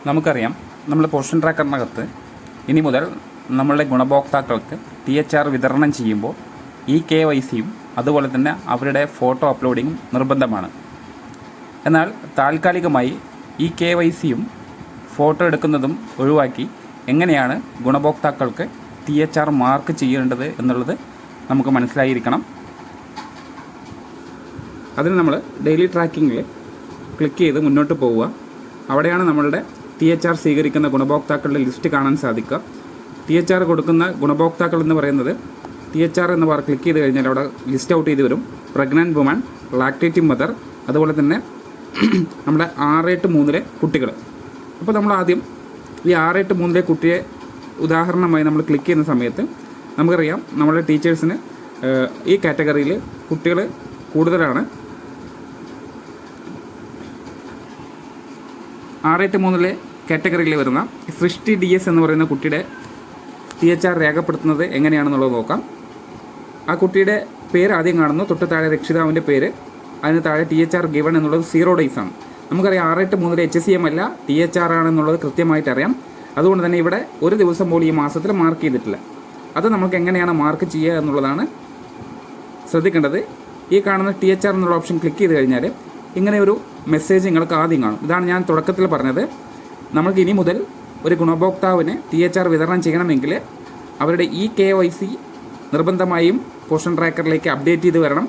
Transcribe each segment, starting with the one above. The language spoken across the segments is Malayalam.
നമുക്കറിയാം, നമ്മൾ പോഷൻ ട്രാക്കറിനകത്ത് ഇനി മുതൽ നമ്മളുടെ ഗുണഭോക്താക്കൾക്ക് THR വിതരണം ചെയ്യുമ്പോൾ KYCയും അതുപോലെ തന്നെ അവരുടെ ഫോട്ടോ അപ്ലോഡിങ്ങും നിർബന്ധമാണ്. എന്നാൽ താൽക്കാലികമായി KYCയും ഫോട്ടോ എടുക്കുന്നതും ഒഴിവാക്കി എങ്ങനെയാണ് ഗുണഭോക്താക്കൾക്ക് THR മാർക്ക് ചെയ്യേണ്ടത് എന്നുള്ളത് നമുക്ക് മനസ്സിലായിരിക്കണം. അതിന് നമ്മൾ ഡെയിലി ട്രാക്കിങ്ങിൽ ക്ലിക്ക് ചെയ്ത് മുന്നോട്ട് പോവുക. അവിടെയാണ് നമ്മളുടെ THR സ്വീകരിക്കുന്ന ഗുണഭോക്താക്കളുടെ ലിസ്റ്റ് കാണാൻ സാധിക്കുക. THR കൊടുക്കുന്ന ഗുണഭോക്താക്കൾ എന്ന് പറയുന്നത് THR എന്ന് ക്ലിക്ക് ചെയ്ത് കഴിഞ്ഞാൽ അവിടെ ലിസ്റ്റ് ഔട്ട് ചെയ്ത് വരും. പ്രഗ്നൻറ്റ് വുമൺ, ലാക്ടേറ്റിംഗ് മദർ, അതുപോലെ തന്നെ നമ്മുടെ 6-3 കുട്ടികൾ. അപ്പോൾ നമ്മൾ ആദ്യം ഈ 6-3 കുട്ടിയെ ഉദാഹരണമായി നമ്മൾ ക്ലിക്ക് ചെയ്യുന്ന സമയത്ത് നമുക്കറിയാം, നമ്മുടെ ടീച്ചേഴ്സിന് ഈ കാറ്റഗറിയിൽ കുട്ടികൾ കൂടുതലാണ്. 6-3 കാറ്റഗറിയിൽ വരുന്ന സൃഷ്ടി DS എന്ന് പറയുന്ന കുട്ടിയുടെ THR രേഖപ്പെടുത്തുന്നത് എങ്ങനെയാണെന്നുള്ളത് നോക്കാം. ആ കുട്ടിയുടെ പേര് ആദ്യം കാണുന്നു, തൊട്ട് താഴെ രക്ഷിതാവിൻ്റെ പേര്, അതിന് താഴെ THR ഗിവൺ എന്നുള്ളത് 0 days ആണ്. നമുക്കറിയാം 6-3 HCM അല്ല, THR ആണെന്നുള്ളത് കൃത്യമായിട്ട് അറിയാം. അതുകൊണ്ട് തന്നെ ഇവിടെ ഒരു ദിവസം പോലും ഈ മാസത്തിൽ മാർക്ക് ചെയ്തിട്ടില്ല. അത് നമുക്ക് എങ്ങനെയാണ് മാർക്ക് ചെയ്യുക എന്നുള്ളതാണ് ശ്രദ്ധിക്കേണ്ടത്. ഈ കാണുന്ന THR എന്നുള്ള ഓപ്ഷൻ ക്ലിക്ക് ചെയ്ത് കഴിഞ്ഞാൽ ഇങ്ങനെ ഒരു മെസ്സേജ് നിങ്ങൾക്ക് ആദ്യം കാണും. ഇതാണ് ഞാൻ തുടക്കത്തിൽ പറഞ്ഞത്. നമ്മൾക്ക് ഇനി മുതൽ ഒരു ഗുണഭോക്താവിന് THR വിതരണം ചെയ്യണമെങ്കിൽ അവരുടെ KYC നിർബന്ധമായും പോഷൻ ട്രാക്കറിലേക്ക് അപ്ഡേറ്റ് ചെയ്ത് വരണം.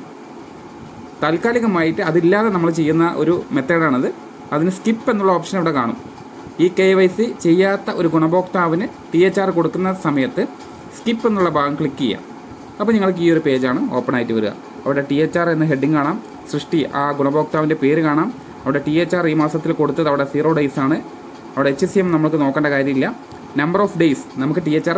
താൽക്കാലികമായിട്ട് അതില്ലാതെ നമ്മൾ ചെയ്യുന്ന ഒരു മെത്തേഡാണത്. അതിന് സ്കിപ്പ് എന്നുള്ള ഓപ്ഷൻ ഇവിടെ കാണും. KYC ചെയ്യാത്ത ഒരു ഗുണഭോക്താവിന് THR കൊടുക്കുന്ന സമയത്ത് സ്കിപ്പ് എന്നുള്ള ഭാഗം ക്ലിക്ക് ചെയ്യാം. അപ്പോൾ നിങ്ങൾക്ക് ഈ ഒരു പേജാണ് ഓപ്പൺ ആയിട്ട് വരിക. അവിടെ THR എന്ന ഹെഡിങ് കാണാം, സൃഷ്ടി ആ ഗുണഭോക്താവിൻ്റെ പേര് കാണാം. അവിടെ THR ഈ മാസത്തിൽ കൊടുത്തത് അവിടെ 0 days ആണ്. അവിടെ HCM നമുക്ക് നോക്കേണ്ട കാര്യമില്ല. നമ്പർ ഓഫ് ഡേയ്സ് നമുക്ക് THR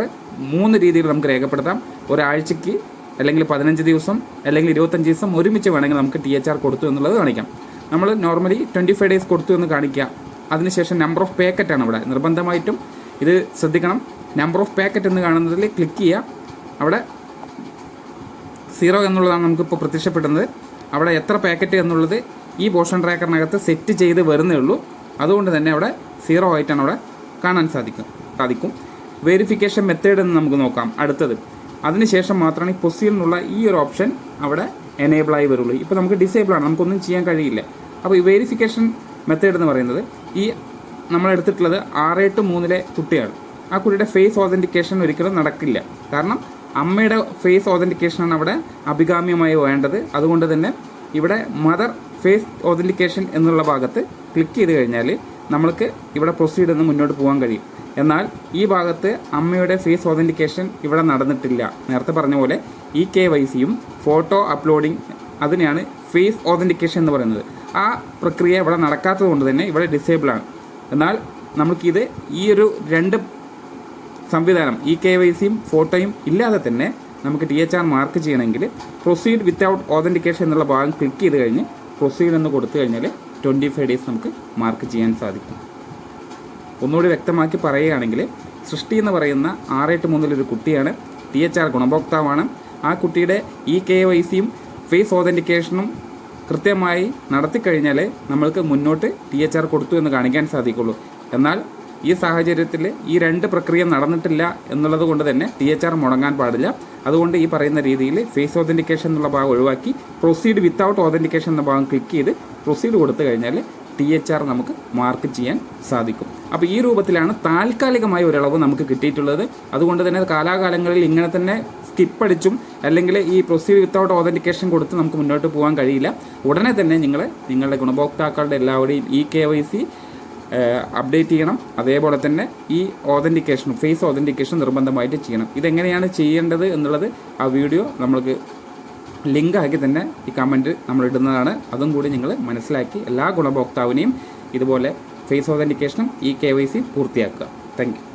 3 രീതിയിൽ നമുക്ക് രേഖപ്പെടുത്താം. ഒരാഴ്ചയ്ക്ക്, അല്ലെങ്കിൽ 15 ദിവസം, അല്ലെങ്കിൽ 25 ദിവസം ഒരുമിച്ച് വേണമെങ്കിൽ നമുക്ക് THR കൊടുത്തു എന്നുള്ളത് കാണിക്കാം. നമ്മൾ നോർമലി 25 days കൊടുത്തു എന്ന് കാണിക്കുക. അതിനുശേഷം നമ്പർ ഓഫ് പാക്കറ്റാണ് ഇവിടെ നിർബന്ധമായിട്ടും ഇത് ശ്രദ്ധിക്കണം. നമ്പർ ഓഫ് പാക്കറ്റ് എന്ന് കാണുന്നതിൽ ക്ലിക്ക് ചെയ്യുക. അവിടെ 0 എന്നുള്ളതാണ് നമുക്കിപ്പോൾ പ്രത്യക്ഷപ്പെടുന്നത്. അവിടെ എത്ര പാക്കറ്റ് എന്നുള്ളത് ഈ പോഷൻ ട്രാക്കറിനകത്ത് സെറ്റ് ചെയ്ത് വരുന്നേ ഉള്ളൂ. അതുകൊണ്ട് തന്നെ അവിടെ 0 ആയിട്ടാണ് അവിടെ കാണാൻ സാധിക്കും. വെരിഫിക്കേഷൻ മെത്തേഡ് എന്ന് നമുക്ക് നോക്കാം അടുത്തത്. അതിനുശേഷം മാത്രമാണ് ഈ പ്രൊസീഡ് എന്നുള്ള ഈ ഒരു ഓപ്ഷൻ അവിടെ എനേബിളായി വരുള്ളൂ. ഇപ്പോൾ നമുക്ക് ഡിസേബിൾ ആണ്, നമുക്കൊന്നും ചെയ്യാൻ കഴിയില്ല. അപ്പോൾ ഈ വെരിഫിക്കേഷൻ മെത്തേഡ് എന്ന് പറയുന്നത് ഈ നമ്മളെടുത്തിട്ടുള്ളത് 6-3 കുട്ടിയാണ്. ആ കുട്ടിയുടെ ഫേസ് ഓതൻറ്റിക്കേഷൻ ഒരിക്കലും നടക്കില്ല. കാരണം അമ്മയുടെ ഫേസ് ഓതൻറ്റിക്കേഷനാണ് അവിടെ അഭികാമ്യമായി വേണ്ടത്. അതുകൊണ്ട് തന്നെ ഇവിടെ മദർ ഫേസ് ഓതൻറ്റിക്കേഷൻ എന്നുള്ള ഭാഗത്ത് ക്ലിക്ക് ചെയ്ത് കഴിഞ്ഞാൽ നമ്മൾക്ക് ഇവിടെ പ്രൊസീഡ് എന്ന് മുന്നോട്ട് പോകാൻ കഴിയും. എന്നാൽ ഈ ഭാഗത്ത് അമ്മയുടെ ഫേസ് ഓതൻറ്റിക്കേഷൻ ഇവിടെ നടന്നിട്ടില്ല. നേരത്തെ പറഞ്ഞ പോലെ KYCയും ഫോട്ടോ അപ്ലോഡിങ്, അതിനെയാണ് ഫേസ് ഓതൻറ്റിക്കേഷൻ എന്ന് പറയുന്നത്. ആ പ്രക്രിയ ഇവിടെ നടക്കാത്തത് കൊണ്ട് തന്നെ ഇവിടെ ഡിസേബിളാണ്. എന്നാൽ നമുക്കിത് ഈ ഒരു 2 സംവിധാനം KYCയും ഫോട്ടോയും ഇല്ലാതെ തന്നെ നമുക്ക് THR മാർക്ക് ചെയ്യണമെങ്കിൽ പ്രൊസീഡ് വിത്തൗട്ട് ഓതൻറ്റിക്കേഷൻ എന്നുള്ള ഭാഗം ക്ലിക്ക് ചെയ്ത് കഴിഞ്ഞ് പ്രൊസീഡ് എന്ന് കൊടുത്തു കഴിഞ്ഞാൽ 25 days നമുക്ക് മാർക്ക് ചെയ്യാൻ സാധിക്കും. ഒന്നുകൂടി വ്യക്തമാക്കി പറയുകയാണെങ്കിൽ, സൃഷ്ടി എന്ന് പറയുന്ന 6-3 ഒരു കുട്ടിയാണ്. THR ഗുണഭോക്താവാണ്. ആ കുട്ടിയുടെ KYCയും ഫേസ് ഓതൻറ്റിക്കേഷനും കൃത്യമായി നടത്തിക്കഴിഞ്ഞാൽ നമ്മൾക്ക് മുന്നോട്ട് THR കൊടുത്തു എന്ന് കാണിക്കാൻ സാധിക്കുള്ളൂ. എന്നാൽ ഈ സാഹചര്യത്തിൽ ഈ 2 പ്രക്രിയ നടന്നിട്ടില്ല എന്നുള്ളത് കൊണ്ട് തന്നെ THR മുടങ്ങാൻ പാടില്ല. അതുകൊണ്ട് ഈ പറയുന്ന രീതിയിൽ ഫേസ് ഓതൻറ്റിക്കേഷൻ എന്നുള്ള ഭാഗം ഒഴിവാക്കി പ്രൊസീഡ് വിത്തൗട്ട് ഓതൻറ്റിക്കേഷൻ എന്ന ഭാഗം ക്ലിക്ക് ചെയ്ത് പ്രൊസീഡ് കൊടുത്തു കഴിഞ്ഞാൽ THR നമുക്ക് മാർക്ക് ചെയ്യാൻ സാധിക്കും. അപ്പോൾ ഈ രൂപത്തിലാണ് താൽക്കാലികമായ ഒരളവ് നമുക്ക് കിട്ടിയിട്ടുള്ളത്. അതുകൊണ്ട് തന്നെ കാലാകാലങ്ങളിൽ ഇങ്ങനെ തന്നെ സ്കിപ്പ് അടിച്ചും അല്ലെങ്കിൽ ഈ പ്രൊസീഡ് വിത്തൗട്ട് ഓതൻറ്റിക്കേഷൻ കൊടുത്ത് നമുക്ക് മുന്നോട്ട് പോകാൻ കഴിയില്ല. ഉടനെ തന്നെ നിങ്ങളുടെ ഗുണഭോക്താക്കളുടെ എല്ലാവരുടെയും KYC അപ്ഡേറ്റ് ചെയ്യണം. അതേപോലെ തന്നെ ഓതൻറ്റിക്കേഷൻ ഫേസ് ഓതൻറ്റിക്കേഷൻ നിർബന്ധമായിട്ട് ചെയ്യണം. ഇതെങ്ങനെയാണ് ചെയ്യേണ്ടത് എന്നുള്ളത് ആ വീഡിയോ നമ്മൾക്ക് ലിങ്കാക്കി തന്നെ ഈ കമൻറ്റ് നമ്മൾ ഇടുന്നതാണ്. അതും കൂടി നിങ്ങൾ മനസ്സിലാക്കി എല്ലാ ഗുണഭോക്താവിനെയും ഇതുപോലെ ഫേസ് ഓതൻറ്റിക്കേഷനും KYC പൂർത്തിയാക്കുക. Thank you.